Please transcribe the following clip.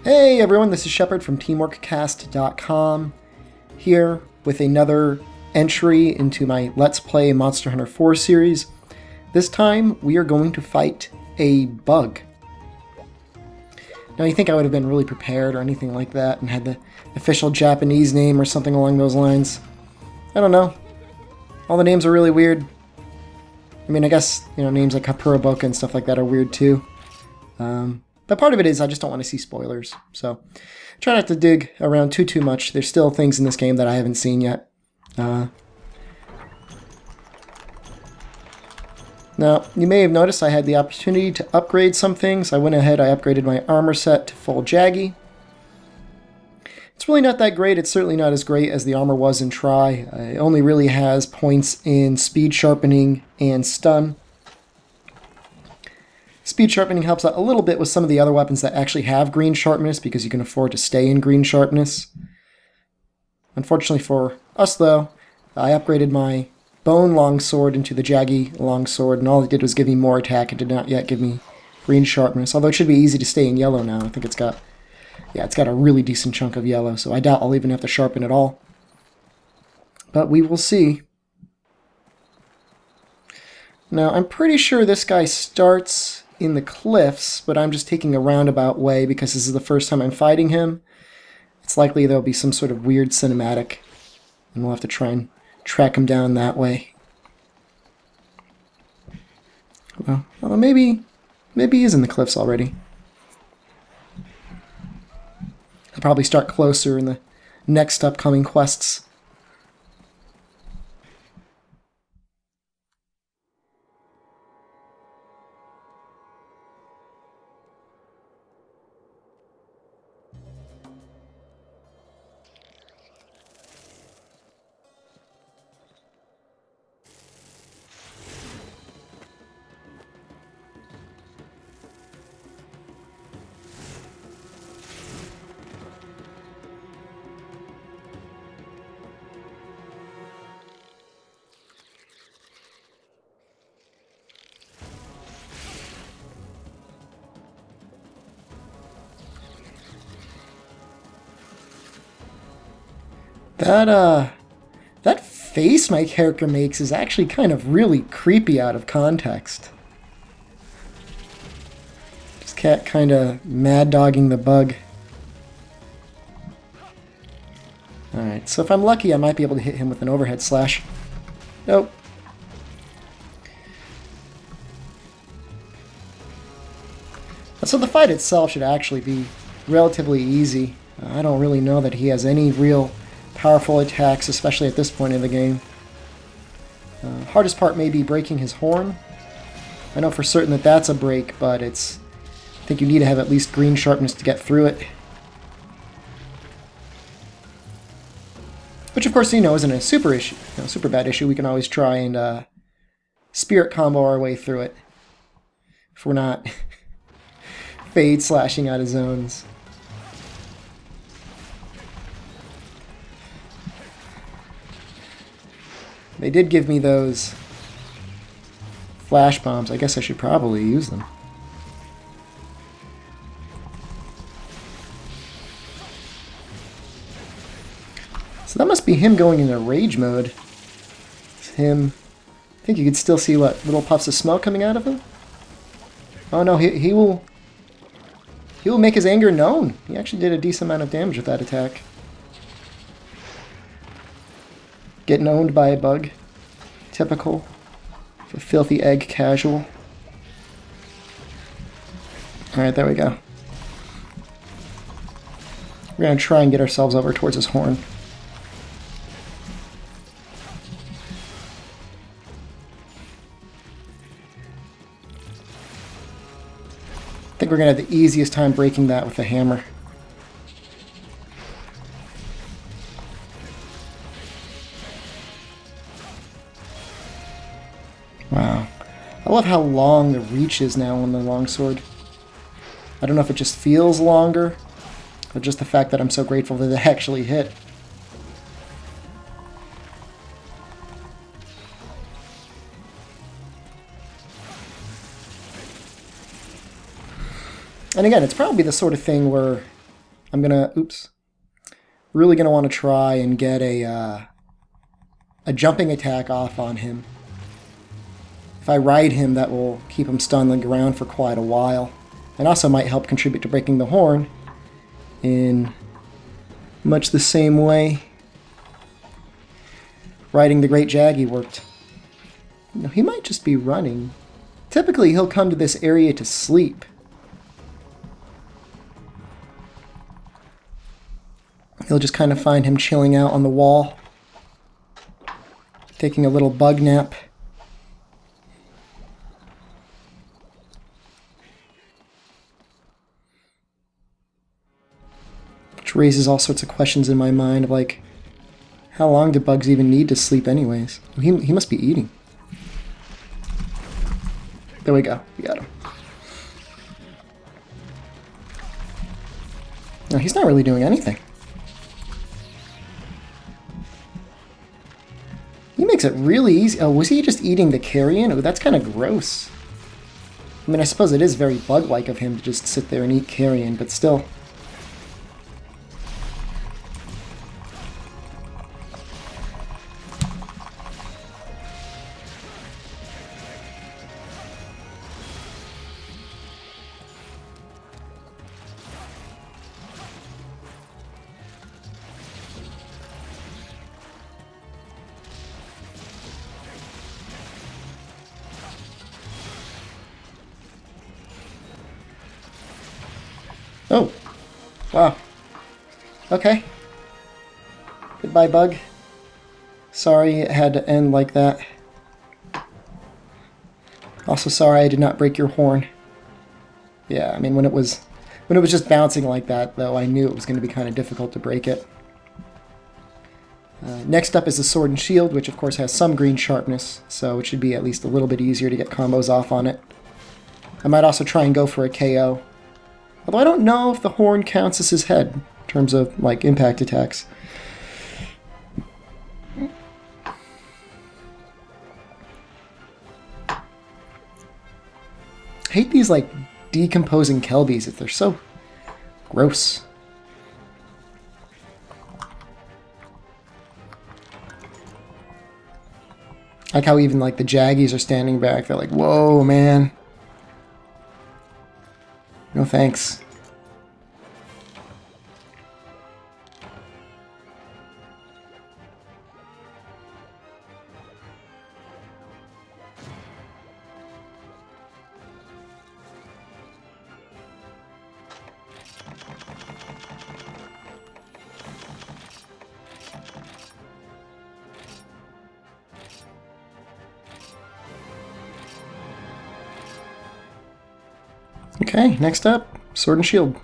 Hey everyone, this is Shepard from TeamworkCast.com, here with another entry into my Let's Play Monster Hunter 4 series. This time we are going to fight a bug. Now you think I would have been really prepared or anything like that and had the official Japanese name or something along those lines. I don't know. All the names are really weird. I mean, I guess, names like Kapuraboka and stuff like that are weird too. But part of it is I just don't want to see spoilers. So try not to dig around too much. There's still things in this game that I haven't seen yet. Now, you may have noticed I had the opportunity to upgrade some things. I went ahead, I upgraded my armor set to full Jaggy. It's really not that great. It's certainly not as great as the armor was in Try. It only really has points in speed sharpening and stun. Speed sharpening helps out a little bit with some of the other weapons that actually have green sharpness because you can afford to stay in green sharpness. Unfortunately for us though, I upgraded my bone longsword into the Jaggy longsword, and all it did was give me more attack. It did not yet give me green sharpness, although it should be easy to stay in yellow now. I think it's got a really decent chunk of yellow, so I doubt I'll even have to sharpen it all. But we will see. Now, I'm pretty sure this guy starts in the cliffs, but I'm just taking a roundabout way because this is the first time I'm fighting him. It's likely there'll be some sort of weird cinematic, and we'll have to try and track him down that way. Well, maybe he's in the cliffs already. I'll probably start closer in the next upcoming quests. That face my character makes is actually kind of really creepy out of context. Just cat kind of mad dogging the bug. Alright, so if I'm lucky I might be able to hit him with an overhead slash. Nope. So the fight itself should actually be relatively easy. I don't really know that he has any real powerful attacks, especially at this point in the game. Hardest part may be breaking his horn. I know for certain that that's a break, but I think you need to have at least green sharpness to get through it. Which of course, isn't a super bad issue. We can always try and spirit combo our way through it. If we're not fade slashing out of zones. They did give me those flash bombs. I guess I should probably use them. So that must be him going into rage mode. It's him. I think you could still see what little puffs of smoke coming out of him. Oh no, he will make his anger known. He actually did a decent amount of damage with that attack. Getting owned by a bug. Typical. A filthy egg casual. Alright, there we go. We're going to try and get ourselves over towards his horn. I think we're going to have the easiest time breaking that with the hammer. Wow. I love how long the reach is now on the longsword. I don't know if it just feels longer, or just the fact that I'm so grateful that it actually hit. And again, it's probably the sort of thing where I'm gonna, oops, really gonna want to try and get a jumping attack off on him. If I ride him, that will keep him stunned on the ground for quite a while. And also might help contribute to breaking the horn in much the same way riding the Great Jaggy worked. No, he might just be running. Typically, he'll come to this area to sleep. You'll just kind of find him chilling out on the wall, taking a little bug nap. Which raises all sorts of questions in my mind of like, how long do bugs even need to sleep anyways? He must be eating. There we go. We got him. No, he's not really doing anything. He makes it really easy. Oh, was he just eating the carrion? Oh, that's kind of gross. I mean, I suppose it is very bug-like of him to just sit there and eat carrion, but still. Oh, wow. Okay. Goodbye, bug. Sorry it had to end like that. Also sorry I did not break your horn. Yeah, I mean when it was just bouncing like that, though, I knew it was going to be kind of difficult to break it. Next up is the Sword and Shield, which of course has some green sharpness, so it should be at least a little bit easier to get combos off on it. I might also try and go for a KO. Although I don't know if the horn counts as his head in terms of, like, impact attacks. I hate these, like, decomposing Kelbies. They're so gross. I like how even, like, the Jaggies are standing back. They're like, whoa, man. No thanks. Okay, next up, Sword and Shield.